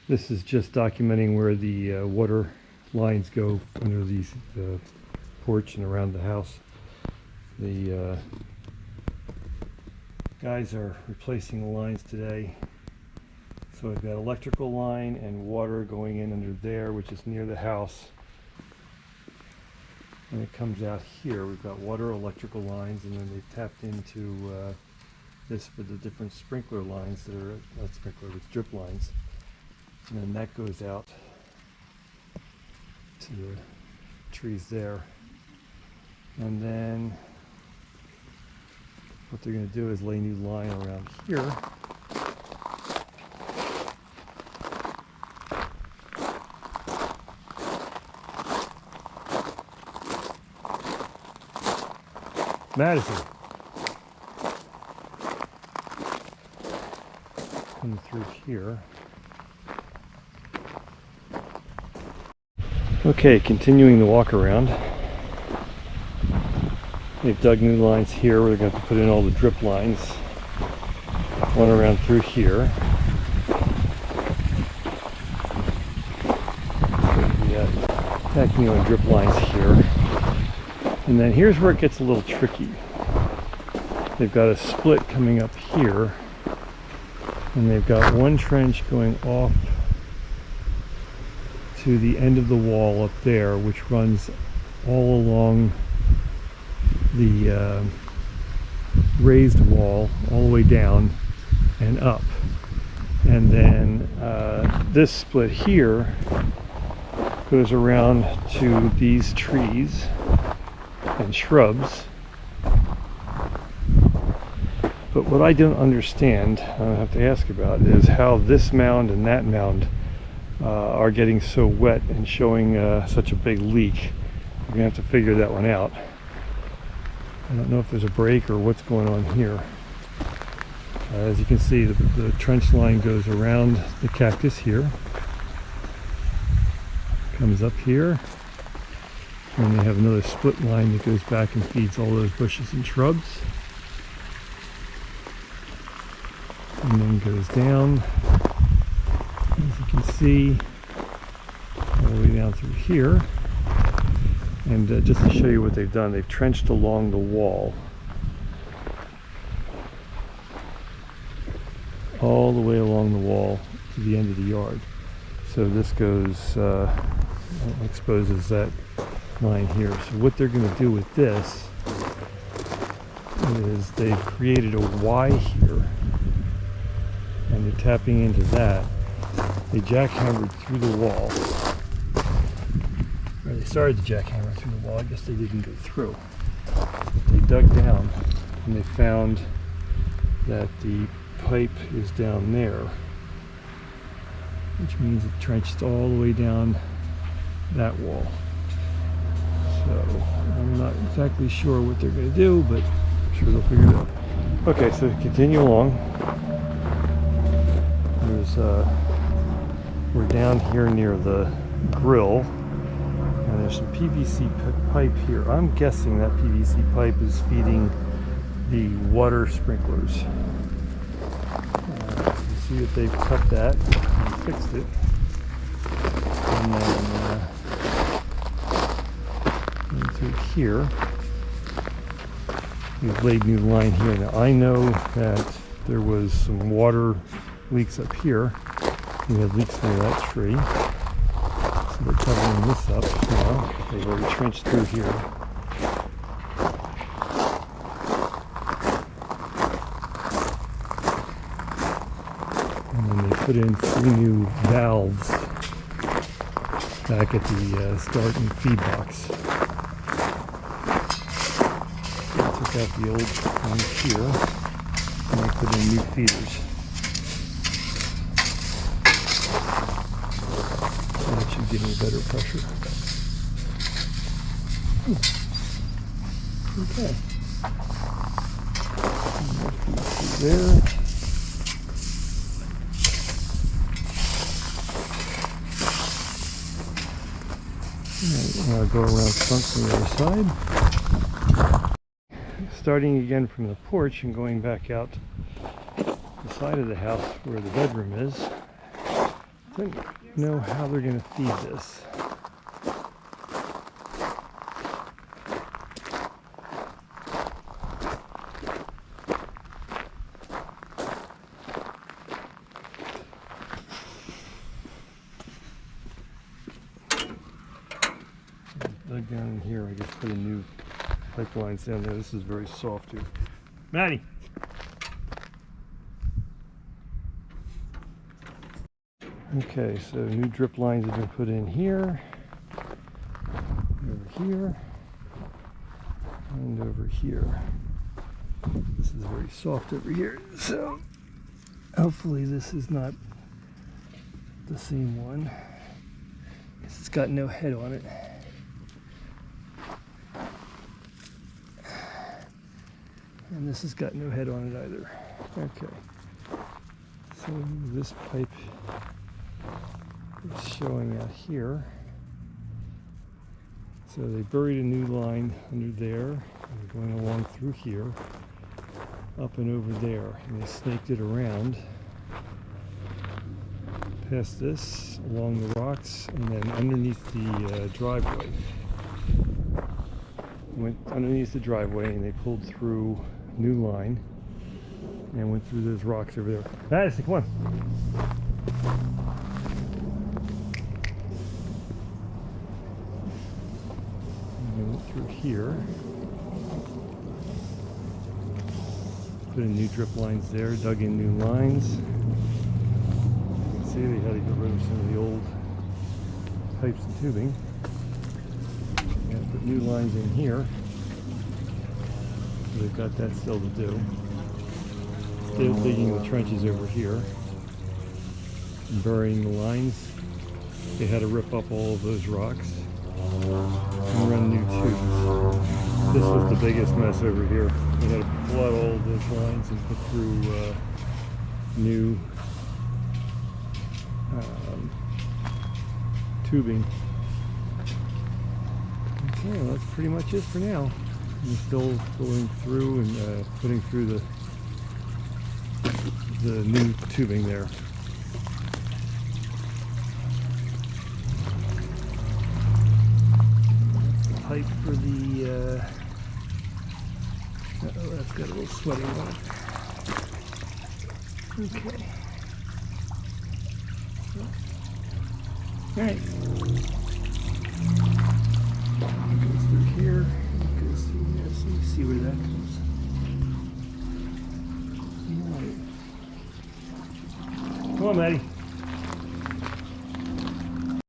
This is just documenting where the water lines go under the porch and around the house. The guys are replacing the lines today. So we've got electrical line and water going in under there, which is near the house. And it comes out here. We've got water, electrical lines, and then they've tapped into this for the different sprinkler lines that are, not sprinkler, but drip lines. And then that goes out to the trees there. And then what they're going to do is lay new line around here. Madison. Coming through here. Okay, continuing the walk around. They've dug new lines here where they're going to have to put in all the drip lines. One around through here. Tacking on drip lines here. And then here's where it gets a little tricky. They've got a split coming up here, and they've got one trench going off to the end of the wall up there, which runs all along the raised wall all the way down and up. And then this split here goes around to these trees and shrubs. But what I don't understand, I have to ask about, is how this mound and that mound are getting so wet and showing such a big leak. We're gonna have to figure that one out. I don't know if there's a break or what's going on here. As you can see, the trench line goes around the cactus here, comes up here, and they have another split line that goes back and feeds all those bushes and shrubs. And then goes down, as you can see, all the way down through here. And just to show you what they've done, they've trenched along the wall all the way along the wall to the end of the yard. So this goes, exposes that line here. So what they're going to do with this is they've created a Y here, and they're tapping into that. They jackhammered through the wall. Or they started to jackhammer through the wall. I guess they didn't go through. They dug down and they found that the pipe is down there, which means it trenched all the way down that wall. So I'm not exactly sure what they're going to do, but I'm sure they'll figure it out. Okay, so continue along. There's we're down here near the grill, and there's some PVC pipe here. I'm guessing that PVC pipe is feeding the water sprinklers. You see that they've cut that and fixed it, and then through here we've laid new line here. Now I know that there was some water leaks up here. We had leaks near that tree, so they're covering this up now. They've already trenched through here. And then they put in 3 new valves back at the start and feed box. They took out the old ones here, and they put in new feeders. That should give me better pressure. Okay. There. Now go around front from the other side. Starting again from the porch and going back out the side of the house where the bedroom is. don't know how they're going to feed this. Dug down in here, I guess put a new pipelines down there. This is very soft here. Maddie! Okay, so new drip lines have been put in here, over here, and over here. This is very soft over here, so hopefully this is not the same one, because it's got no head on it. And this has got no head on it either. Okay, so this pipe is showing out here. So they buried a new line under there, and going along through here, up and over there, and they snaked it around past this, along the rocks, and then underneath the driveway. Went underneath the driveway, and they pulled through new line and went through those rocks over there. Madison, come on. And they went through here. Put in new drip lines there, dug in new lines. You can see they had to get rid of some of the old pipes and tubing. And put new lines in here. So they've got that still to do. Still digging the trenches over here and burying the lines. They had to rip up all of those rocks and run new tubes. This was the biggest mess over here. They had to pull out all of those lines and put through new tubing. Okay, well, that's pretty much it for now. I'm still going through and putting through the new tubing there. That's the pipe for the uh-oh, that's got a little sweating on it. Okay. Alright. It goes through here. It goes through there. So you see where that goes. Alright. Come on, Maddie.